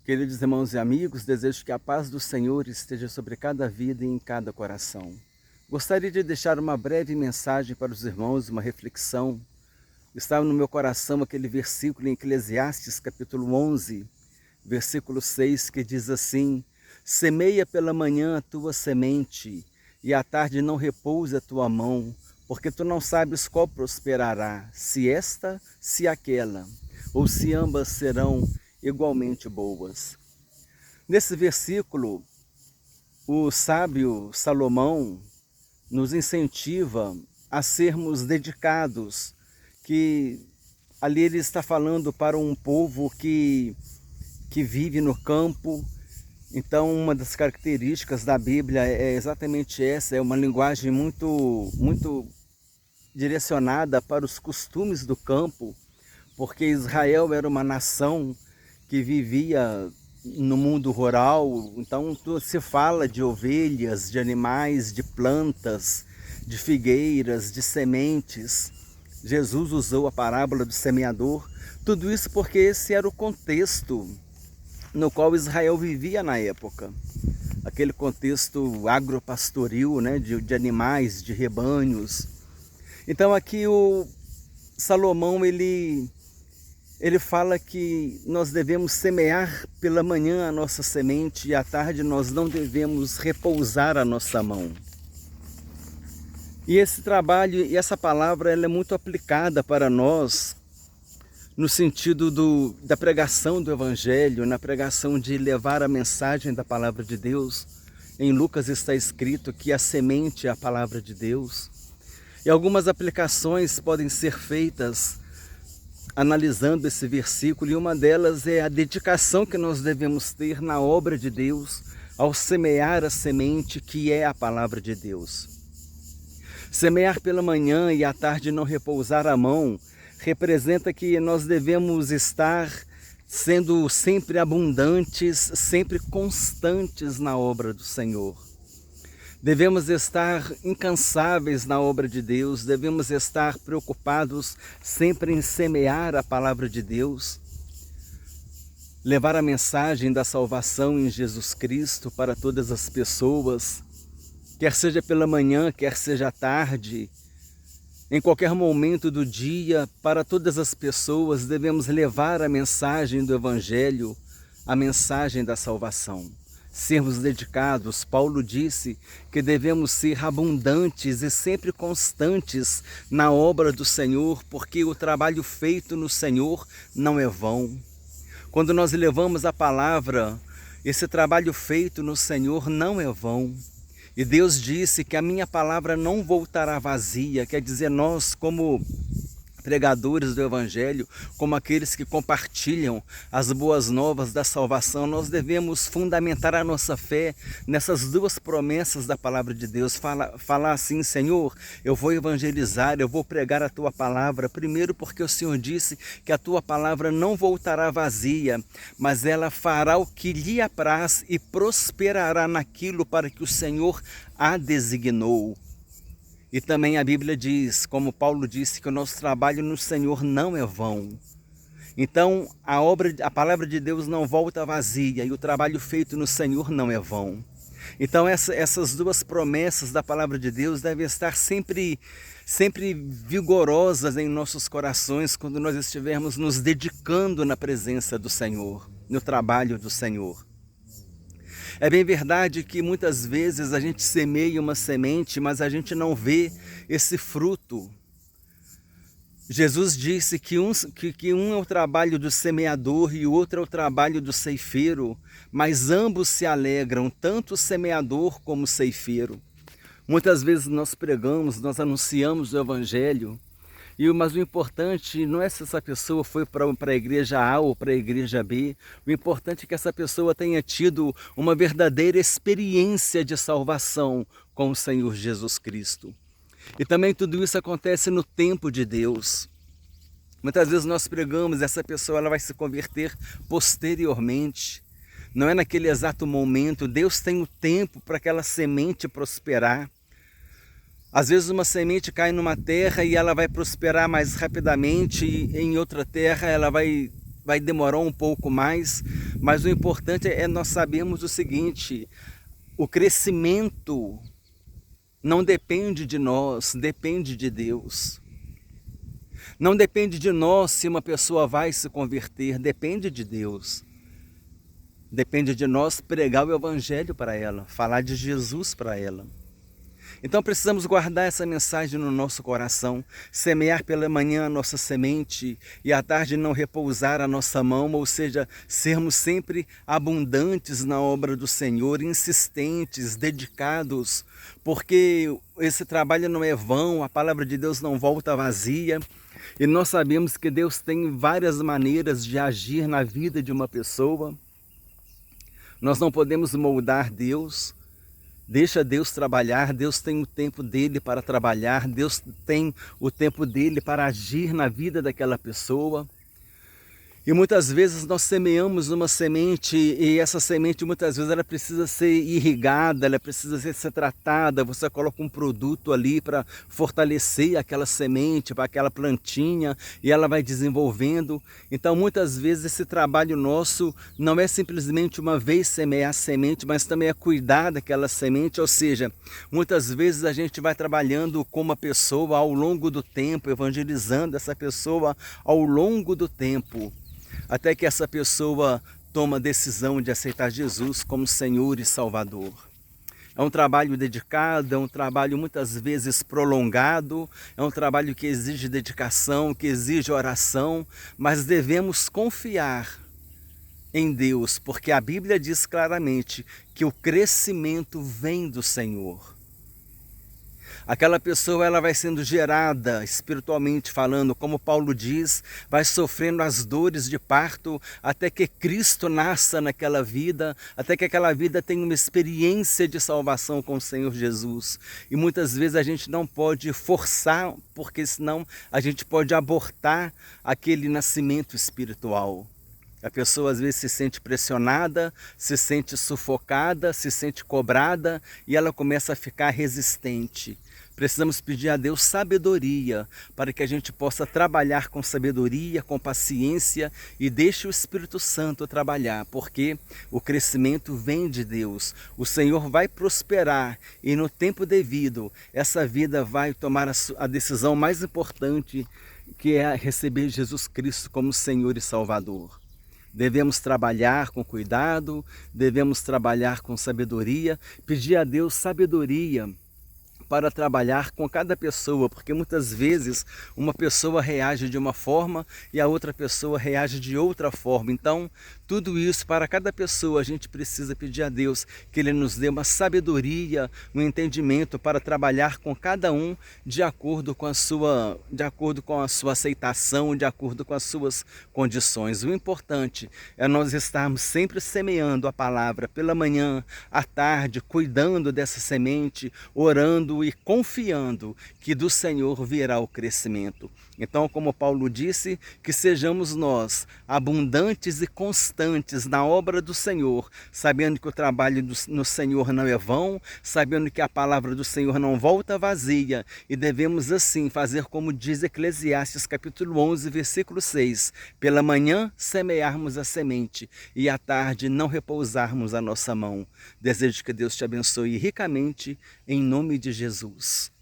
Queridos irmãos e amigos, desejo que a paz do Senhor esteja sobre cada vida e em cada coração. Gostaria de deixar uma breve mensagem para os irmãos, uma reflexão. Estava no meu coração aquele versículo em Eclesiastes, capítulo 11, versículo 6, que diz assim: semeia pela manhã a tua semente, e à tarde não repousa a tua mão, porque tu não sabes qual prosperará, se esta, se aquela, ou se ambas serão igualmente boas. Nesse versículo, o sábio Salomão nos incentiva a sermos dedicados, que ali ele está falando para um povo que vive no campo. Então, uma das características da Bíblia é exatamente essa, é uma linguagem muito direcionada para os costumes do campo, porque Israel era uma nação que vivia no mundo rural. Então se fala de ovelhas, de animais, de plantas, de figueiras, de sementes. Jesus usou a parábola do semeador, tudo isso porque esse era o contexto no qual Israel vivia na época. Aquele contexto agropastoril, né, de animais, de rebanhos. Então aqui o Salomão, ele fala que nós devemos semear pela manhã a nossa semente e à tarde nós não devemos repousar a nossa mão. E esse trabalho e essa palavra, ela é muito aplicada para nós no sentido da pregação do Evangelho, na pregação de levar a mensagem da palavra de Deus. Em Lucas está escrito que a semente é a palavra de Deus. E algumas aplicações podem ser feitas analisando esse versículo, e uma delas é a dedicação que nós devemos ter na obra de Deus ao semear a semente que é a palavra de Deus. Semear pela manhã e à tarde não repousar a mão representa que nós devemos estar sendo sempre abundantes, sempre constantes na obra do Senhor. Devemos estar incansáveis na obra de Deus, devemos estar preocupados sempre em semear a palavra de Deus, levar a mensagem da salvação em Jesus Cristo para todas as pessoas, quer seja pela manhã, quer seja à tarde, em qualquer momento do dia, para todas as pessoas devemos levar a mensagem do Evangelho, a mensagem da salvação. Sermos dedicados. Paulo disse que devemos ser abundantes e sempre constantes na obra do Senhor, porque o trabalho feito no Senhor não é vão. Quando nós levamos a palavra, esse trabalho feito no Senhor não é vão. E Deus disse que a minha palavra não voltará vazia, quer dizer, nós como pregadores do Evangelho, como aqueles que compartilham as boas novas da salvação, nós devemos fundamentar a nossa fé nessas duas promessas da palavra de Deus. Falar assim: Senhor, eu vou evangelizar, eu vou pregar a Tua palavra, primeiro porque o Senhor disse que a Tua palavra não voltará vazia, mas ela fará o que lhe apraz e prosperará naquilo para que o Senhor a designou. E também a Bíblia diz, como Paulo disse, que o nosso trabalho no Senhor não é vão. Então a palavra de Deus não volta vazia e o trabalho feito no Senhor não é vão. Então essas duas promessas da palavra de Deus devem estar sempre vigorosas em nossos corações quando nós estivermos nos dedicando na presença do Senhor, no trabalho do Senhor. É bem verdade que muitas vezes a gente semeia uma semente, mas a gente não vê esse fruto. Jesus disse que um é o trabalho do semeador e o outro é o trabalho do ceifeiro, mas ambos se alegram, tanto o semeador como o ceifeiro. Muitas vezes nós pregamos, nós anunciamos o Evangelho, mas o importante não é se essa pessoa foi para a igreja A ou para a igreja B. O importante é que essa pessoa tenha tido uma verdadeira experiência de salvação com o Senhor Jesus Cristo. E também tudo isso acontece no tempo de Deus. Muitas vezes nós pregamos, essa pessoa ela vai se converter posteriormente. Não é naquele exato momento. Deus tem o tempo para aquela semente prosperar. Às vezes uma semente cai numa terra e ela vai prosperar mais rapidamente, e em outra terra ela vai demorar um pouco mais, Mas o importante é nós sabermos o seguinte: o crescimento não depende de nós, depende de Deus. Não depende de nós se uma pessoa vai se converter, depende de Deus. Depende de nós pregar o Evangelho para ela, falar de Jesus para ela. Então precisamos guardar essa mensagem no nosso coração, semear pela manhã a nossa semente e à tarde não repousar a nossa mão, ou seja, sermos sempre abundantes na obra do Senhor, insistentes, dedicados, porque esse trabalho não é vão, a palavra de Deus não volta vazia. E nós sabemos que Deus tem várias maneiras de agir na vida de uma pessoa. Nós não podemos moldar Deus. Deixa Deus trabalhar, Deus tem o tempo dele para trabalhar, Deus tem o tempo dele para agir na vida daquela pessoa. E muitas vezes nós semeamos uma semente e essa semente muitas vezes ela precisa ser irrigada, ela precisa ser tratada, você coloca um produto ali para fortalecer aquela semente, para aquela plantinha e ela vai desenvolvendo. Então muitas vezes esse trabalho nosso não é simplesmente uma vez semear a semente, mas também é cuidar daquela semente, ou seja, muitas vezes a gente vai trabalhando com uma pessoa ao longo do tempo, evangelizando essa pessoa ao longo do tempo, até que essa pessoa toma a decisão de aceitar Jesus como Senhor e Salvador. É um trabalho dedicado, é um trabalho muitas vezes prolongado, é um trabalho que exige dedicação, que exige oração, mas devemos confiar em Deus, porque a Bíblia diz claramente que o crescimento vem do Senhor. Aquela pessoa ela vai sendo gerada espiritualmente falando, como Paulo diz, vai sofrendo as dores de parto até que Cristo nasça naquela vida, até que aquela vida tenha uma experiência de salvação com o Senhor Jesus. E muitas vezes a gente não pode forçar, porque senão a gente pode abortar aquele nascimento espiritual. A pessoa às vezes se sente pressionada, se sente sufocada, se sente cobrada e ela começa a ficar resistente. Precisamos pedir a Deus sabedoria para que a gente possa trabalhar com sabedoria, com paciência e deixe o Espírito Santo trabalhar, porque o crescimento vem de Deus. O Senhor vai prosperar e no tempo devido essa vida vai tomar a decisão mais importante, que é receber Jesus Cristo como Senhor e Salvador. Devemos trabalhar com cuidado, devemos trabalhar com sabedoria, pedir a Deus sabedoria para trabalhar com cada pessoa, porque muitas vezes uma pessoa reage de uma forma e a outra pessoa reage de outra forma. Então, tudo isso para cada pessoa a gente precisa pedir a Deus que Ele nos dê uma sabedoria, um entendimento para trabalhar com cada um de acordo com a sua aceitação, de acordo com as suas condições. O importante é nós estarmos sempre semeando a palavra pela manhã, à tarde, cuidando dessa semente, orando e confiando que do Senhor virá o crescimento. Então, como Paulo disse, que sejamos nós abundantes e constantes na obra do Senhor, sabendo que o trabalho no Senhor não é vão, sabendo que a palavra do Senhor não volta vazia, e devemos assim fazer como diz Eclesiastes capítulo 11, versículo 6, pela manhã semearmos a semente e à tarde não repousarmos a nossa mão. Desejo que Deus te abençoe ricamente, em nome de Jesus.